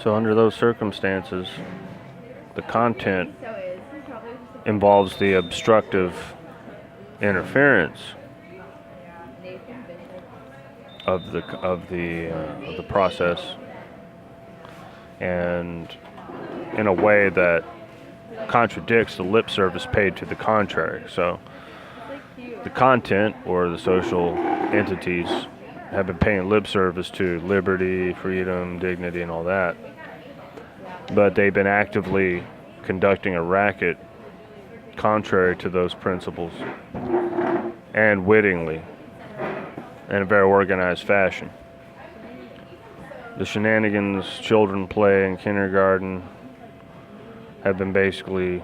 So under those circumstances, the content involves the obstructive interference of the process, and in a way that contradicts the lip service paid to the contrary. So the content or the social entities have been paying lip service to liberty, freedom, dignity, and all that, but they've been actively conducting a racket contrary to those principles, and wittingly, in a very organized fashion. The shenanigans children play in kindergarten have been basically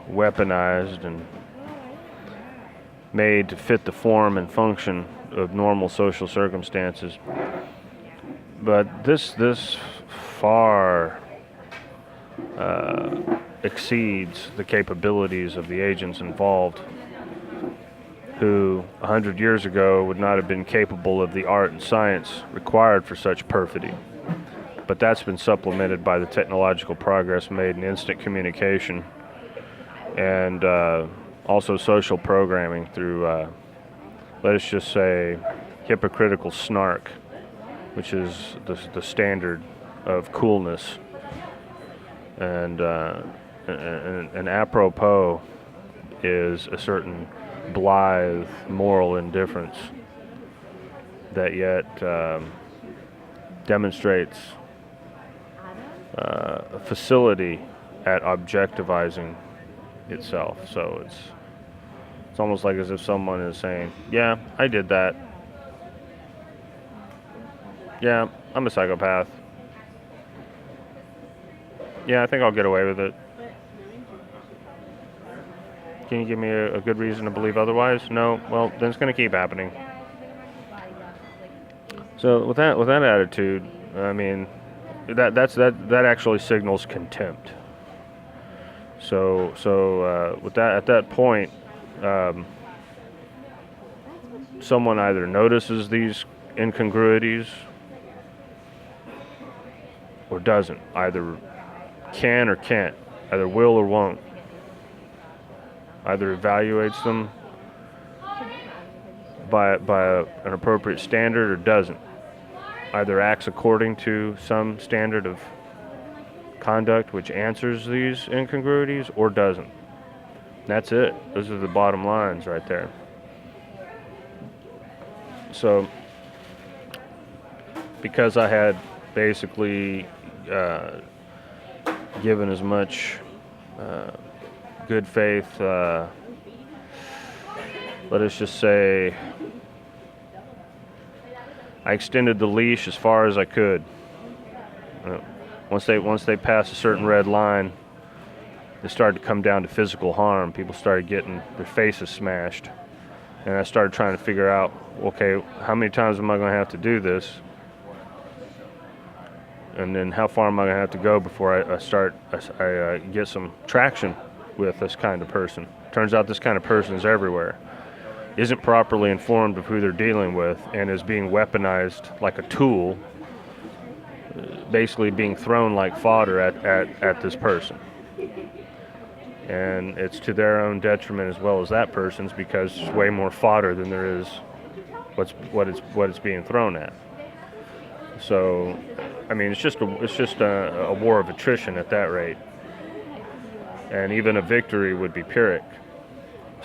weaponized and made to fit the form and function of normal social circumstances. But this far exceeds the capabilities of the agents involved, who 100 years ago would not have been capable of the art and science required for such perfidy. But that's been supplemented by the technological progress made in instant communication and also social programming through, let us just say, hypocritical snark, which is the standard of coolness. And apropos is a certain blithe moral indifference that yet demonstrates a facility at objectivizing itself. So it's almost like as if someone is saying, yeah, I did that. Yeah, I'm a psychopath. Yeah, I think I'll get away with it. Can you give me a good reason to believe otherwise? No? Well, then it's going to keep happening. So with that attitude, I mean, that actually signals contempt. So with that, at that point, someone either notices these incongruities or doesn't. Either can or can't. Either will or won't. Either evaluates them by an appropriate standard or doesn't. Either acts according to some standard of conduct which answers these incongruities or doesn't. That's it. Those are the bottom lines right there. So, because I had basically given as much good faith, let us just say, I extended the leash as far as I could. Once they passed a certain red line, it started to come down to physical harm. People started getting their faces smashed, and I started trying to figure out, okay, how many times am I going to have to do this? And then how far am I going to have to go before I get some traction with this kind of person? Turns out this kind of person is everywhere, isn't properly informed of who they're dealing with, and is being weaponized like a tool, basically being thrown like fodder at this person. And it's to their own detriment as well as that person's, because it's way more fodder than there is what it's being thrown at. So, I mean, it's just a war of attrition at that rate, and even a victory would be Pyrrhic.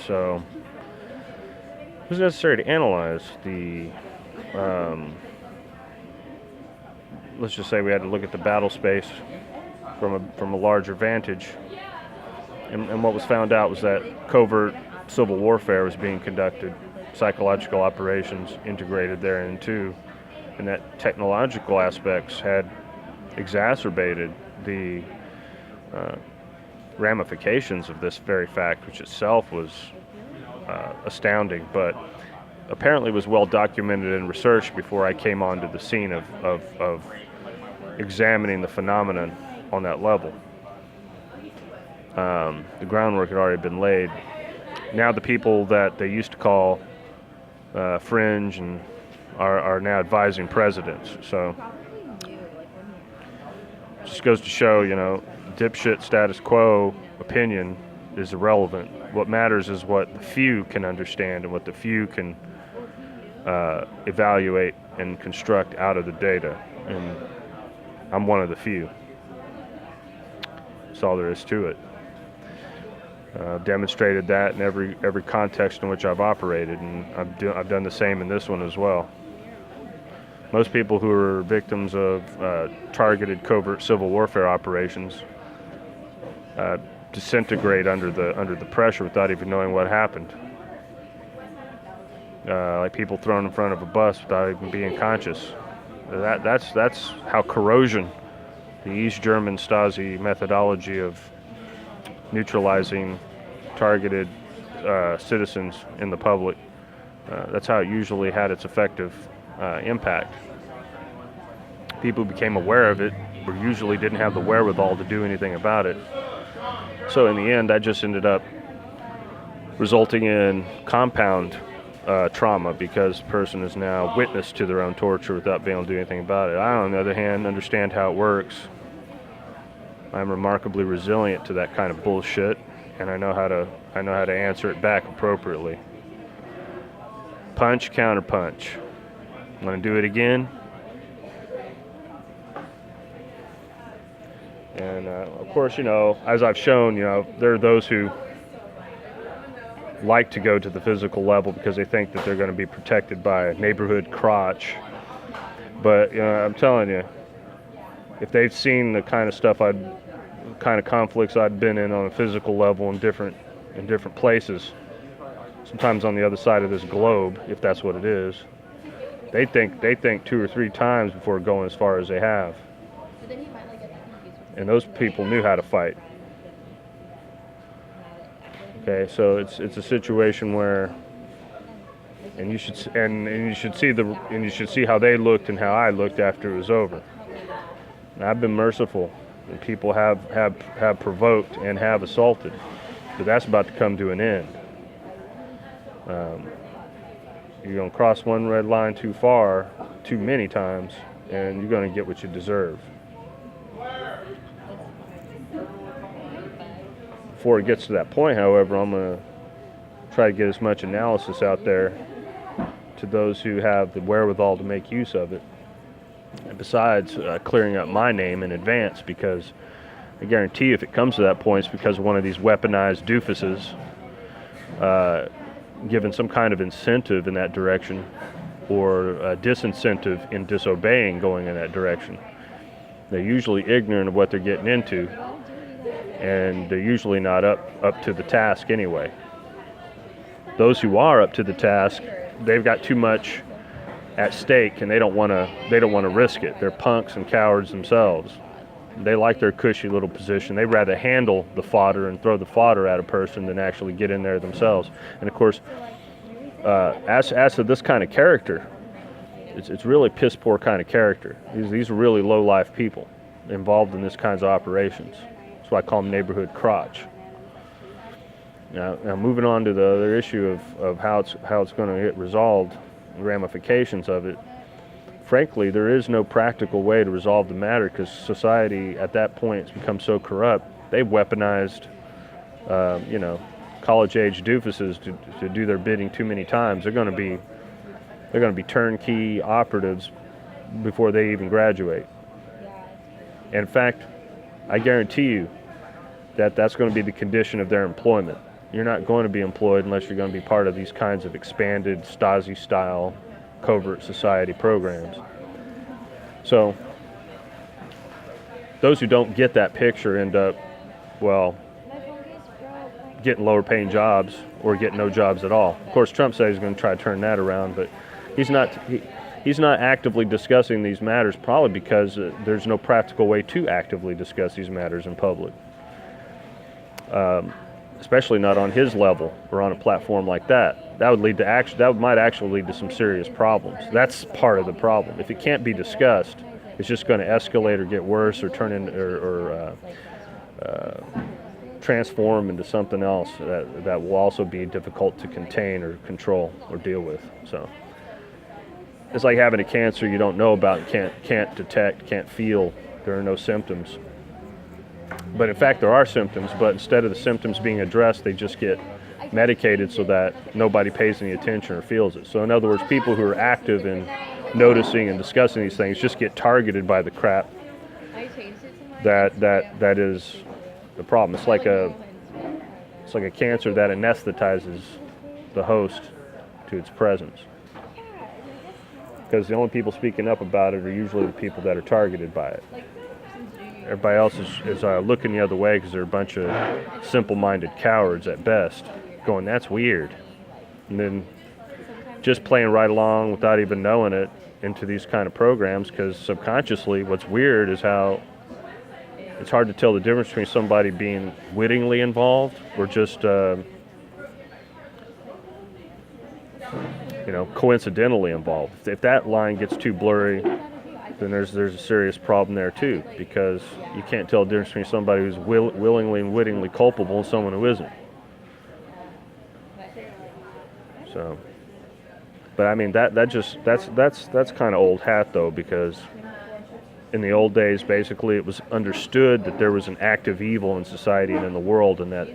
So, it was necessary to analyze the. Let's just say we had to look at the battle space from a larger vantage, and what was found out was that covert civil warfare was being conducted, psychological operations integrated therein, and that technological aspects had exacerbated the ramifications of this very fact, which itself was astounding, but apparently was well documented and researched before I came onto the scene of examining the phenomenon on that level. The groundwork had already been laid. Now the people that they used to call fringe and are now advising presidents. So Just goes to show, dipshit status quo opinion is irrelevant. What matters is what the few can understand and what the few can evaluate and construct out of the data. And I'm one of the few. That's all there is to it. I've demonstrated that in every context in which I've operated, and I've done the same in this one as well. Most people who are victims of targeted covert civil warfare operations disintegrate under the pressure without even knowing what happened. Like people thrown in front of a bus without even being conscious. That's how corrosion, the East German Stasi methodology of neutralizing targeted citizens in the public, that's how it usually had its effective impact. People who became aware of it usually didn't have the wherewithal to do anything about it. So in the end, that just ended up resulting in compound trauma, because the person is now witness to their own torture without being able to do anything about it. I, on the other hand, understand how it works. I'm remarkably resilient to that kind of bullshit, and I know how to answer it back appropriately. Punch, counter punch. Want to do it again? And of course, as I've shown, there are those who like to go to the physical level because they think that they're going to be protected by a neighborhood crotch. But I'm telling you, if they've seen the kind of stuff kind of conflicts I'd been in on a physical level in different places, sometimes on the other side of this globe, if that's what it is, they think 2 or 3 times before going as far as they have. And those people knew how to fight. Okay, so it's a situation where, and you should see how they looked and how I looked after it was over. And I've been merciful, and people have provoked and have assaulted, but that's about to come to an end. You're going to cross one red line too far, too many times, and you're going to get what you deserve. Before it gets to that point, however, I'm going to try to get as much analysis out there to those who have the wherewithal to make use of it. And besides clearing up my name in advance, because I guarantee you if it comes to that point, it's because of one of these weaponized doofuses given some kind of incentive in that direction, or a disincentive in disobeying going in that direction. They're usually ignorant of what they're getting into, and they're usually not up to the task anyway. Those who are up to the task, they've got too much at stake, and they don't want to risk it. They're punks and cowards themselves. They like their cushy little position. They'd rather handle the fodder and throw the fodder at a person than actually get in there themselves. And of course, as to this kind of character, it's really piss poor kind of character. These are really low life people involved in this kinds of operations. That's why I call them neighborhood crotch. Now moving on to the other issue of how it's going to get resolved, the ramifications of it. Frankly, there is no practical way to resolve the matter, because society at that point has become so corrupt. They've weaponized, college-age doofuses to do their bidding too many times. They're going to be turnkey operatives before they even graduate. And in fact, I guarantee you that that's going to be the condition of their employment. You're not going to be employed unless you're going to be part of these kinds of expanded Stasi-style covert society programs. So those who don't get that picture end up, getting lower paying jobs or getting no jobs at all. Of course, Trump says he's going to try to turn that around, but he's not actively discussing these matters, probably because there's no practical way to actively discuss these matters in public. Especially not on his level or on a platform like that. That might actually lead to some serious problems. That's part of the problem. If it can't be discussed, it's just going to escalate or get worse or turn into or transform into something else that will also be difficult to contain or control or deal with. So it's like having a cancer you don't know about, can't detect, can't feel, There are no symptoms. But in fact, there are symptoms, but instead of the symptoms being addressed, they just get medicated so that nobody pays any attention or feels it. So in other words, people who are active in noticing and discussing these things just get targeted by the crap that is the problem. It's like a cancer that anesthetizes the host to its presence. Because the only people speaking up about it are usually the people that are targeted by it. Everybody else is looking the other way because they're a bunch of simple-minded cowards at best, going, that's weird. And then just playing right along without even knowing it into these kind of programs, because subconsciously what's weird is how it's hard to tell the difference between somebody being wittingly involved or just coincidentally involved. If that line gets too blurry, then there's a serious problem there too, because you can't tell the difference between somebody who's willingly and wittingly culpable and someone who isn't. So, but I mean that's kind of old hat though, because in the old days, basically, it was understood that there was an active evil in society and in the world, and that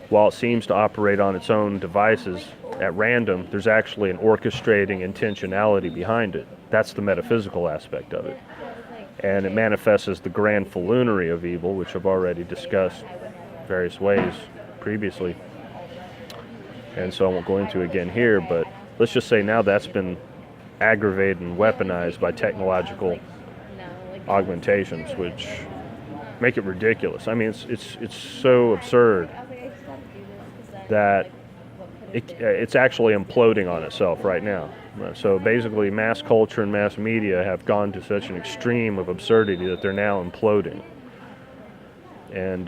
while it seems to operate on its own devices at random, there's actually an orchestrating intentionality behind it. That's the metaphysical aspect of it. And it manifests as the grand falloonery of evil, which I've already discussed various ways previously. And so I won't go into again here, but let's just say now that's been aggravated and weaponized by technological augmentations, which make it ridiculous. I mean, it's so absurd that it's actually imploding on itself right now. So basically, mass culture and mass media have gone to such an extreme of absurdity that they're now imploding. And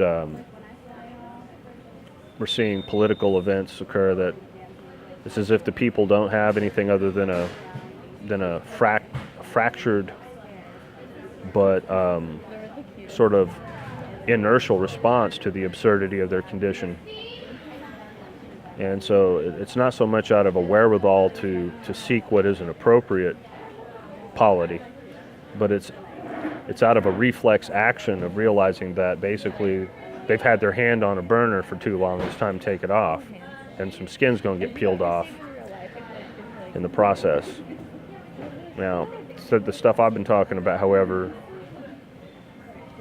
we're seeing political events occur that it's as if the people don't have anything other than a fractured but sort of inertial response to the absurdity of their condition. And so it's not so much out of a wherewithal to seek what is an appropriate polity, but it's out of a reflex action of realizing that basically they've had their hand on a burner for too long, it's time to take it off, and some skin's going to get peeled off in the process. Now, so the stuff I've been talking about, however,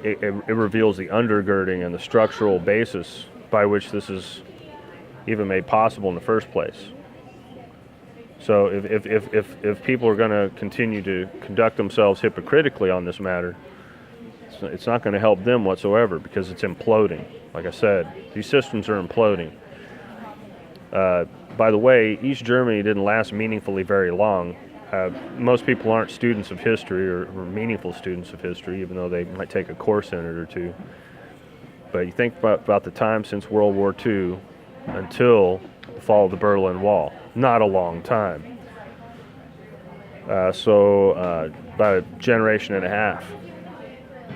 it reveals the undergirding and the structural basis by which this is even made possible in the first place. So if people are going to continue to conduct themselves hypocritically on this matter, it's not going to help them whatsoever, because it's imploding. Like I said, these systems are imploding. By the way, East Germany didn't last meaningfully very long. Most people aren't students of history or meaningful students of history, even though they might take a course in it or two. But you think about the time since World War II until the fall of the Berlin Wall. Not a long time. So about a generation and a half.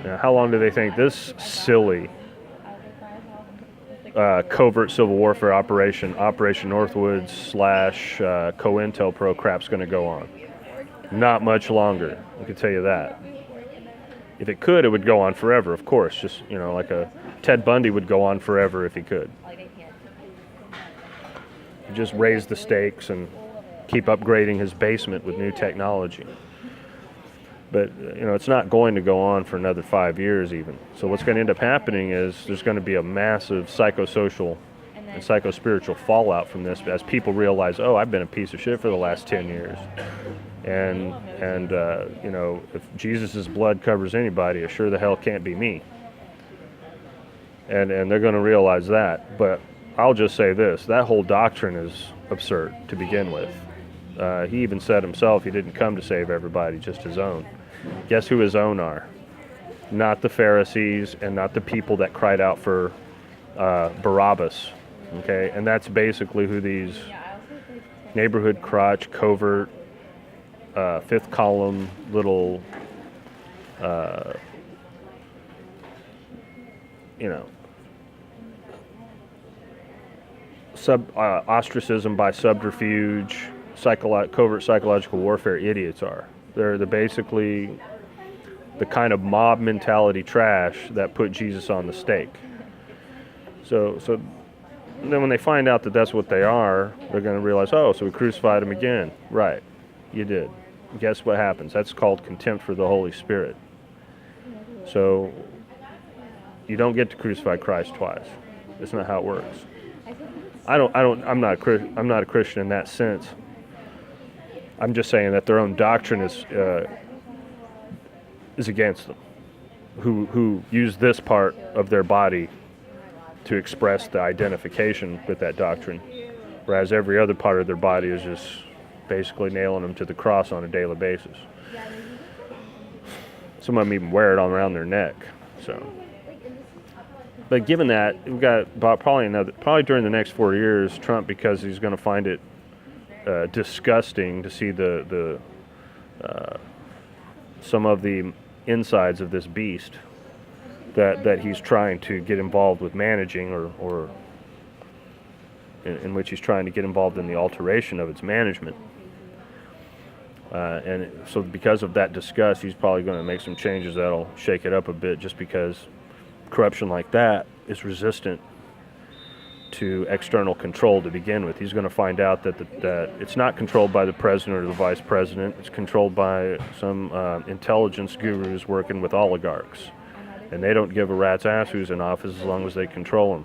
Now, how long do they think this silly covert civil warfare Operation Northwoods / COINTELPRO crap's going to go on? Not much longer, I can tell you that. If it could, it would go on forever, of course. Just, like a Ted Bundy would go on forever if he could. Just raise the stakes and keep upgrading his basement with new technology. But, it's not going to go on for another 5 years even. So what's going to end up happening is there's going to be a massive psychosocial and psychospiritual fallout from this as people realize, oh, I've been a piece of shit for the last 10 years. And if Jesus' blood covers anybody, it sure the hell can't be me. And they're going to realize that. But I'll just say this, that whole doctrine is absurd to begin with. He even said himself he didn't come to save everybody, just his own. Guess who his own are? Not the Pharisees and not the people that cried out for Barabbas. Okay, and that's basically who these neighborhood crotch, covert, fifth column little, ostracism by subterfuge, covert psychological warfare idiots are. They're basically the kind of mob mentality trash that put Jesus on the stake. So then when they find out that that's what they are, they're going to realize, oh, so we crucified him again. Right, you did. Guess what happens? That's called contempt for the Holy Spirit. So you don't get to crucify Christ twice. That's not how it works. I'm not a Christian in that sense. I'm just saying that their own doctrine is against them, who use this part of their body to express the identification with that doctrine, whereas every other part of their body is just basically nailing them to the cross on a daily basis. Some of them even wear it all around their neck. So, but given that, we've got about probably during the next 4 years, Trump, because he's going to find it disgusting to see the some of the insides of this beast that he's trying to get involved with managing, or in which he's trying to get involved in the alteration of its management. And so because of that disgust, he's probably going to make some changes that'll shake it up a bit, just because corruption like that is resistant to external control to begin with. He's going to find out that it's not controlled by the president or the vice president. It's controlled by some intelligence gurus working with oligarchs. And they don't give a rat's ass who's in office as long as they control him.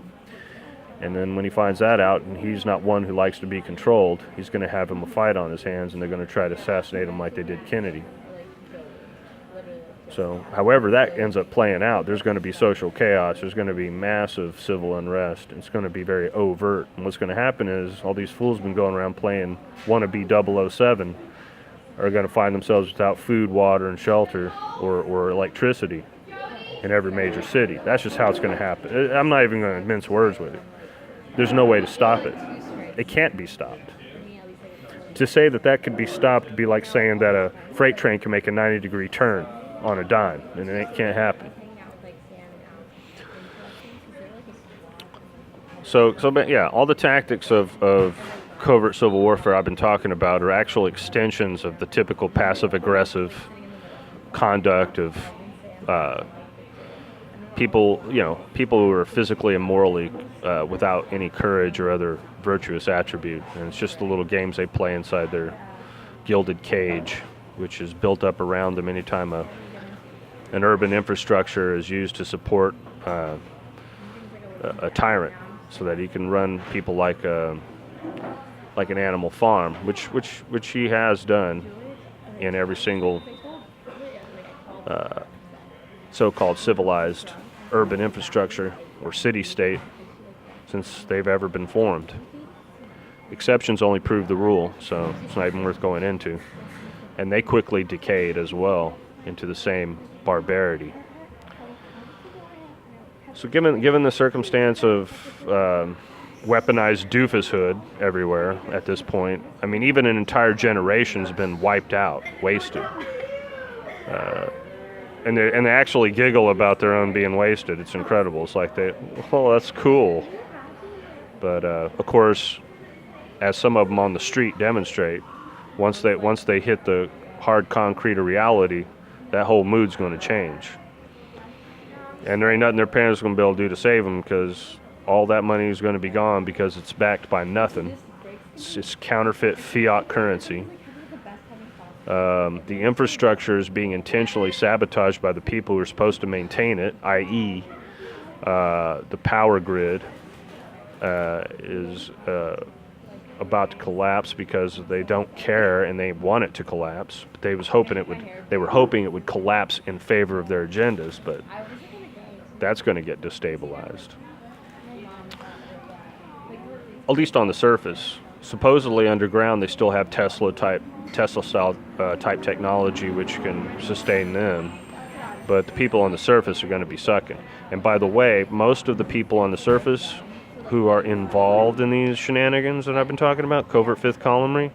And then when he finds that out, and he's not one who likes to be controlled, he's going to have him a fight on his hands, and they're going to try to assassinate him like they did Kennedy. So, however that ends up playing out, there's going to be social chaos. There's going to be massive civil unrest. It's going to be very overt. And what's going to happen is all these fools have been going around playing wannabe 007 are going to find themselves without food, water, and shelter, or electricity in every major city. That's just how it's going to happen. I'm not even going to mince words with it. There's no way to stop it. It can't be stopped. To say that could be stopped would be like saying that a freight train can make a 90-degree turn on a dime, and it can't happen. So yeah, all the tactics of covert civil warfare I've been talking about are actual extensions of the typical passive-aggressive conduct of people who are physically and morally without any courage or other virtuous attribute. And it's just the little games they play inside their gilded cage, which is built up around them anytime an urban infrastructure is used to support a tyrant, so that he can run people like an animal farm, which he has done in every single so-called civilized urban infrastructure or city-state since they've ever been formed. Exceptions only prove the rule, so it's not even worth going into. And they quickly decayed as well into the same barbarity. So given the circumstance of weaponized doofushood everywhere at this point, I mean, even an entire generation's been wiped out, wasted. And they actually giggle about their own being wasted. It's incredible. It's like that's cool. But of course, as some of them on the street demonstrate, once they hit the hard concrete of reality, that whole mood's going to change. And there ain't nothing their parents are going to be able to do to save them, because all that money is going to be gone because it's backed by nothing. It's just counterfeit fiat currency. The infrastructure is being intentionally sabotaged by the people who are supposed to maintain it, i.e., the power grid is about to collapse because they don't care and they want it to collapse. But they were hoping it would collapse in favor of their agendas, but that's going to get destabilized. At least on the surface. Supposedly underground, they still have Tesla-style type technology which can sustain them, but the people on the surface are going to be sucking. And by the way, most of the people on the surface who are involved in these shenanigans that I've been talking about, covert fifth columnary,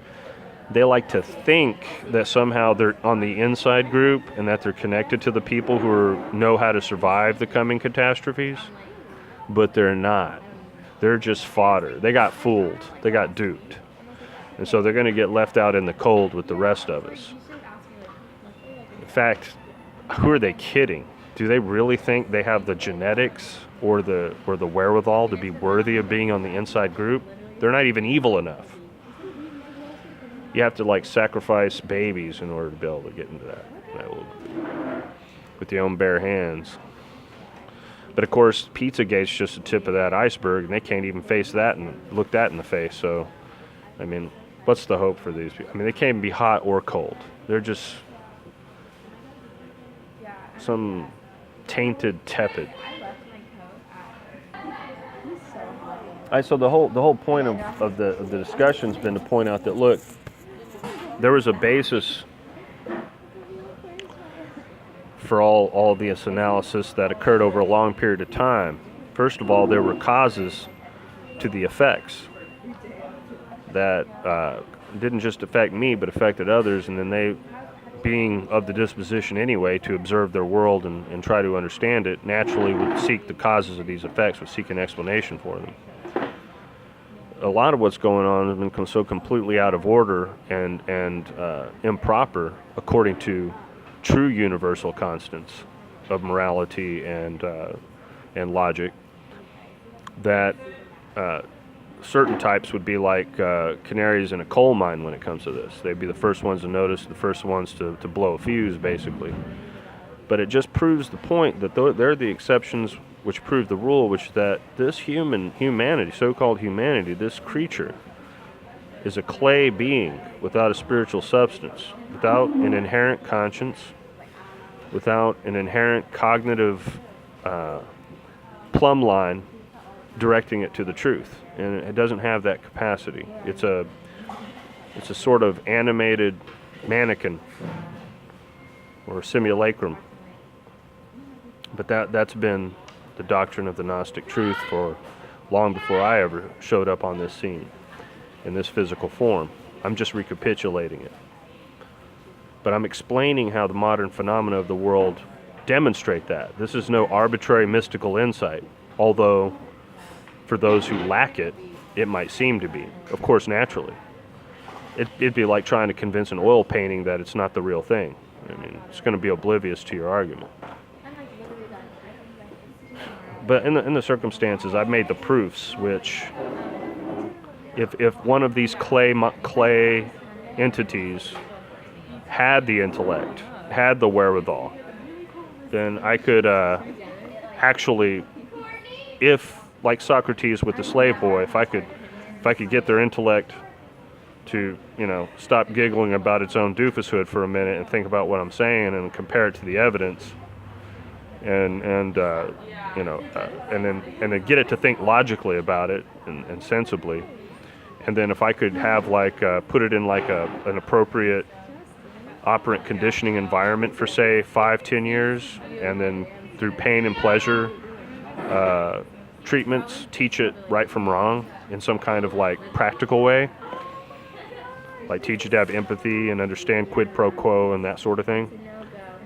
they like to think that somehow they're on the inside group and that they're connected to the people who know how to survive the coming catastrophes, but they're not. They're just fodder. They got fooled. They got duped. And so they're going to get left out in the cold with the rest of us. In fact, who are they kidding? Do they really think they have the genetics or the wherewithal to be worthy of being on the inside group? They're not even evil enough. You have to like sacrifice babies in order to be able to get into that with your own bare hands. But of course, Pizzagate's just the tip of that iceberg, and they can't even face that and look that in the face. So, I mean, what's the hope for these people? I mean, they can't even be hot or cold. They're just some tainted, tepid. So the whole point of the discussion's been to point out that, look, there was a basis for all this analysis that occurred over a long period of time. First of all, there were causes to the effects that didn't just affect me but affected others, and then they, being of the disposition anyway to observe their world and try to understand it, naturally would seek the causes of these effects, would seek an explanation for them. A lot of what's going on has been so completely out of order and improper according to true universal constants of morality and logic, that certain types would be like canaries in a coal mine when it comes to this. They'd be the first ones to notice, the first ones to blow a fuse, basically. But it just proves the point that they're the exceptions which prove the rule, which is that this humanity, so-called humanity, this creature, is a clay being without a spiritual substance, without an inherent conscience, without an inherent cognitive plumb line directing it to the truth. And it doesn't have that capacity. It's a sort of animated mannequin or simulacrum. But that's been the doctrine of the Gnostic truth for long before I ever showed up on this scene in this physical form. I'm just recapitulating it. But I'm explaining how the modern phenomena of the world demonstrate that. This is no arbitrary mystical insight, although for those who lack it, it might seem to be. Of course, naturally. It'd be like trying to convince an oil painting that it's not the real thing. I mean, it's going to be oblivious to your argument. But in the circumstances, I've made the proofs, which, if one of these clay entities had the intellect, had the wherewithal, then I could actually, if like Socrates with the slave boy, if I could get their intellect to, stop giggling about its own doofushood for a minute and think about what I'm saying and compare it to the evidence, and then get it to think logically about it and sensibly, and then if I could have put it in an appropriate operant conditioning environment for say 5-10 years, and then through pain and pleasure treatments teach it right from wrong in some kind of practical way, like teach it to have empathy and understand quid pro quo and that sort of thing,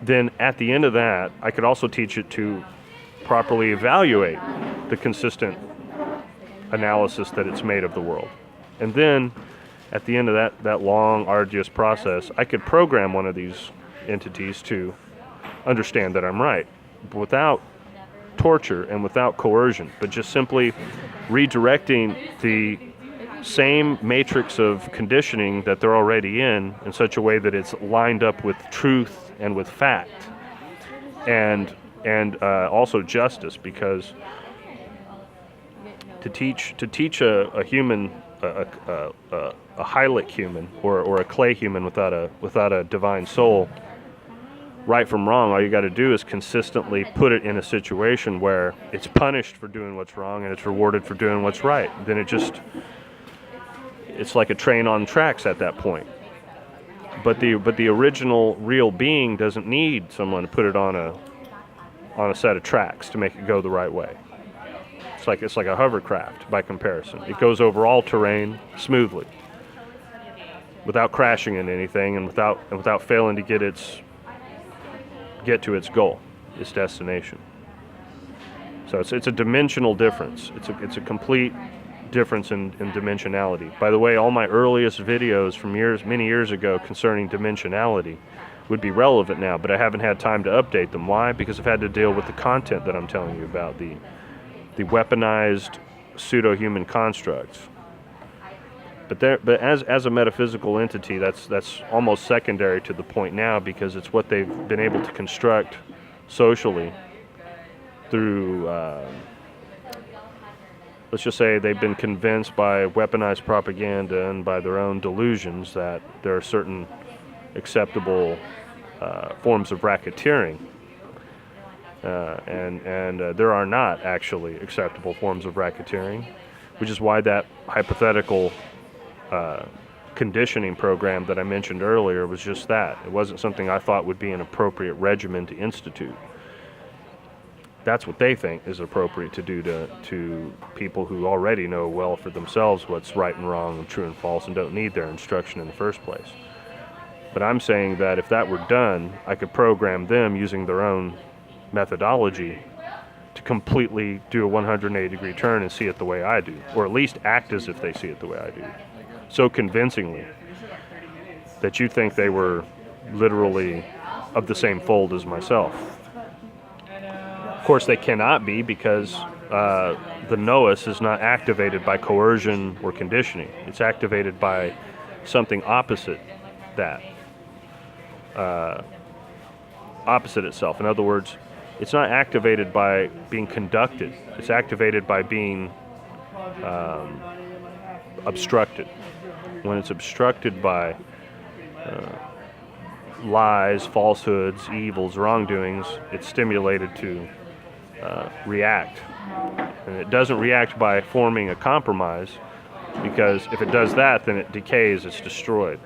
then at the end of that I could also teach it to properly evaluate the consistent analysis that it's made of the world. And then at the end of that long, arduous process, I could program one of these entities to understand that I'm right, without torture and without coercion, but just simply redirecting the same matrix of conditioning that they're already in such a way that it's lined up with truth and with fact, and also justice, because to teach a human, a hylic human or a clay human without a divine soul right from wrong, all you got to do is consistently put it in a situation where it's punished for doing what's wrong and it's rewarded for doing what's right. Then it's like a train on tracks at that point. But the original real being doesn't need someone to put it on a set of tracks to make it go the right way. It's like a hovercraft by comparison. It goes over all terrain smoothly, without crashing into anything and without failing to get to its goal, its destination. So it's a dimensional difference. It's a complete difference in dimensionality. By the way, all my earliest videos from many years ago concerning dimensionality would be relevant now, but I haven't had time to update them. Why? Because I've had to deal with the content that I'm telling you about, the weaponized pseudo-human constructs. But as a metaphysical entity, that's almost secondary to the point now, because it's what they've been able to construct socially through, let's just say they've been convinced by weaponized propaganda and by their own delusions that there are certain acceptable forms of racketeering, and there are not actually acceptable forms of racketeering, which is why that hypothetical conditioning program that I mentioned earlier was just that. It wasn't something I thought would be an appropriate regimen to institute. That's what they think is appropriate to do to people who already know well for themselves what's right and wrong and true and false and don't need their instruction in the first place. But I'm saying that if that were done, I could program them using their own methodology to completely do a 180-degree turn and see it the way I do, or at least act as if they see it the way I do, so convincingly that you think they were literally of the same fold as myself. Of course, they cannot be, because the Gnosis is not activated by coercion or conditioning. It's activated by something opposite that. Opposite itself. In other words, it's not activated by being conducted. It's activated by being obstructed. When it's obstructed by lies, falsehoods, evils, wrongdoings, it's stimulated to react. And it doesn't react by forming a compromise, because if it does that, then it decays, it's destroyed.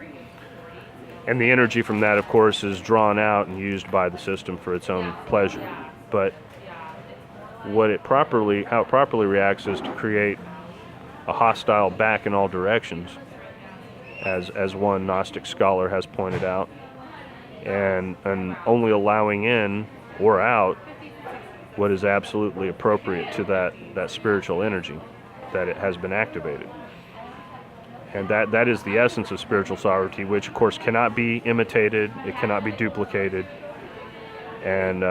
And the energy from that, of course, is drawn out and used by the system for its own pleasure. But how it properly reacts is to create a hostile back in all directions, as one Gnostic scholar has pointed out, and only allowing in or out what is absolutely appropriate to that spiritual energy that it has been activated. And that is the essence of spiritual sovereignty, which of course cannot be imitated, it cannot be duplicated. And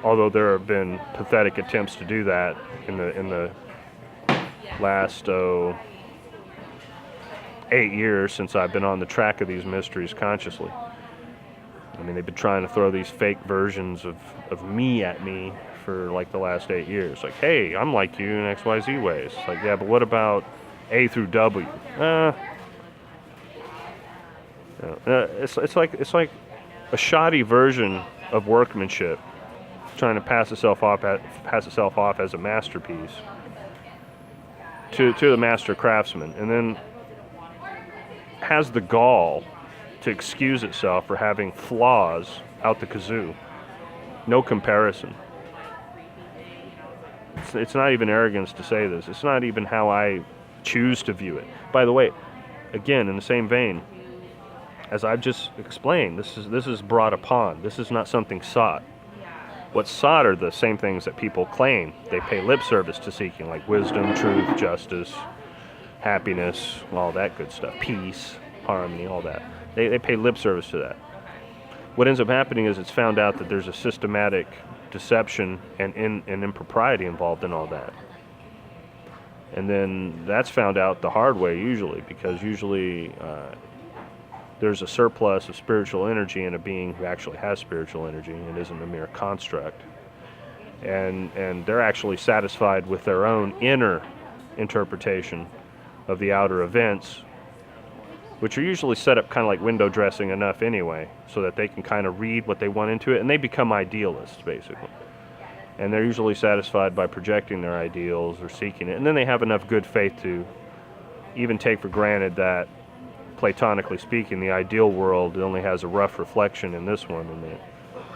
although there have been pathetic attempts to do that in the last 8 years since I've been on the track of these mysteries consciously. I mean, they've been trying to throw these fake versions of me at me for like the last 8 years. Like, hey, I'm like you in XYZ ways. Like, yeah, but what about A through W? It's like a shoddy version of workmanship trying to pass itself off as a masterpiece to the master craftsman, and then has the gall to excuse itself for having flaws out the kazoo. No comparison. It's not even arrogance to say this. It's not even how I choose to view it. By the way, again, in the same vein, as I've just explained, this is brought upon. This is not something sought. What's sought are the same things that people claim they pay lip service to seeking, like wisdom, truth, justice, happiness, all that good stuff, peace, harmony, all that. They pay lip service to that. What ends up happening is it's found out that there's a systematic deception and impropriety involved in all that. And then that's found out the hard way usually, because usually there's a surplus of spiritual energy in a being who actually has spiritual energy and isn't a mere construct. And they're actually satisfied with their own inner interpretation of the outer events, which are usually set up kind of like window dressing enough anyway, so that they can kind of read what they want into it, and they become idealists, basically. And they're usually satisfied by projecting their ideals or seeking it, and then they have enough good faith to even take for granted that, platonically speaking, the ideal world only has a rough reflection in this one,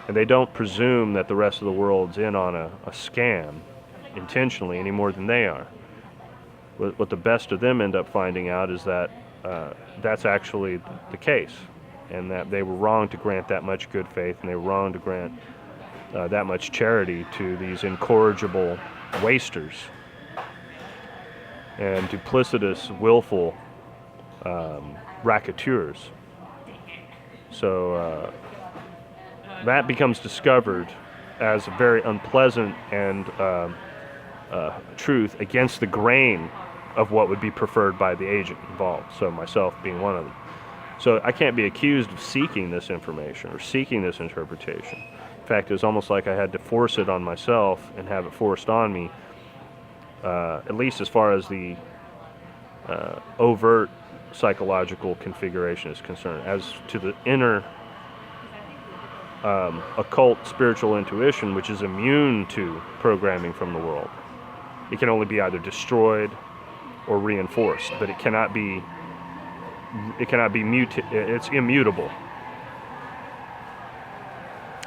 and they don't presume that the rest of the world's in on a scam intentionally any more than they are. What the best of them end up finding out is that that's actually the case, and that they were wrong to grant that much good faith, and they were wrong to grant that much charity to these incorrigible wasters and duplicitous, willful racketeers. So that becomes discovered as a very unpleasant and truth against the grain of what would be preferred by the agent involved, so myself being one of them. So I can't be accused of seeking this information or seeking this interpretation. In fact, it was almost like I had to force it on myself and have it forced on me, at least as far as the overt psychological configuration is concerned. As to the inner occult spiritual intuition, which is immune to programming from the world, it can only be either destroyed or reinforced, but it cannot be it's immutable.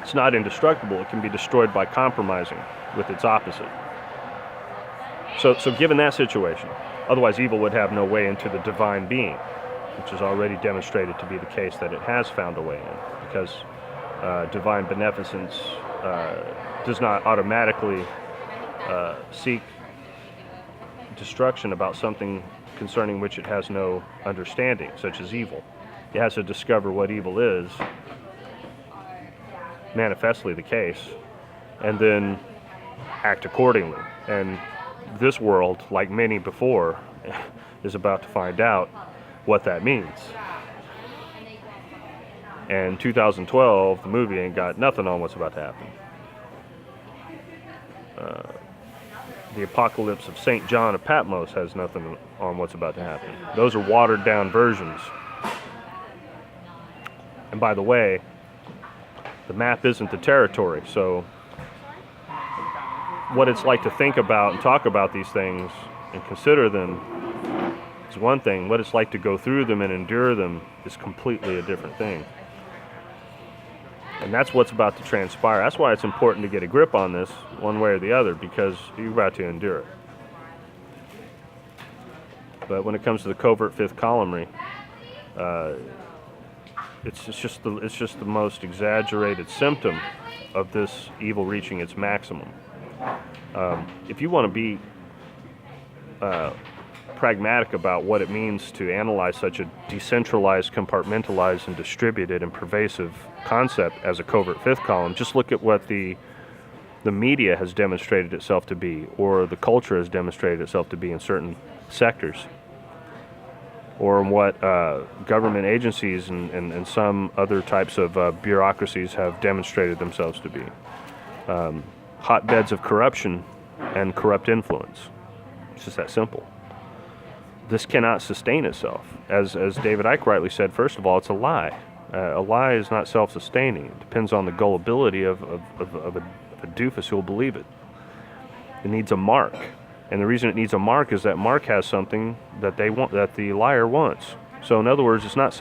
It's not indestructible. It can be destroyed by compromising with its opposite. So given that situation, otherwise evil would have no way into the divine being, which is already demonstrated to be the case that it has found a way in, because divine beneficence does not automatically seek destruction about something concerning which it has no understanding, such as evil. It has to discover what evil is, manifestly the case, and then act accordingly. And this world, like many before, is about to find out what that means. And 2012, the movie, ain't got nothing on what's about to happen. The Apocalypse of St. John of Patmos has nothing on what's about to happen. Those are watered down versions. And by the way, the map isn't the territory, so what it's like to think about and talk about these things and consider them is one thing. What it's like to go through them and endure them is completely a different thing. And that's what's about to transpire. That's why it's important to get a grip on this one way or the other, because you're about to endure it. But when it comes to the covert fifth columnry, it's just the most exaggerated symptom of this evil reaching its maximum. If you want to be pragmatic about what it means to analyze such a decentralized, compartmentalized, and distributed and pervasive concept as a covert fifth column, just look at what the media has demonstrated itself to be, or the culture has demonstrated itself to be in certain sectors, or in what government agencies and some other types of bureaucracies have demonstrated themselves to be. Hotbeds of corruption and corrupt influence. It's just that simple. This cannot sustain itself. As David Icke rightly said, first of all, it's a lie. A lie is not self-sustaining. It depends on the gullibility of a doofus who will believe it. It needs a mark. And the reason it needs a mark is that mark has something that they want, that the liar wants. So in other words, it's not self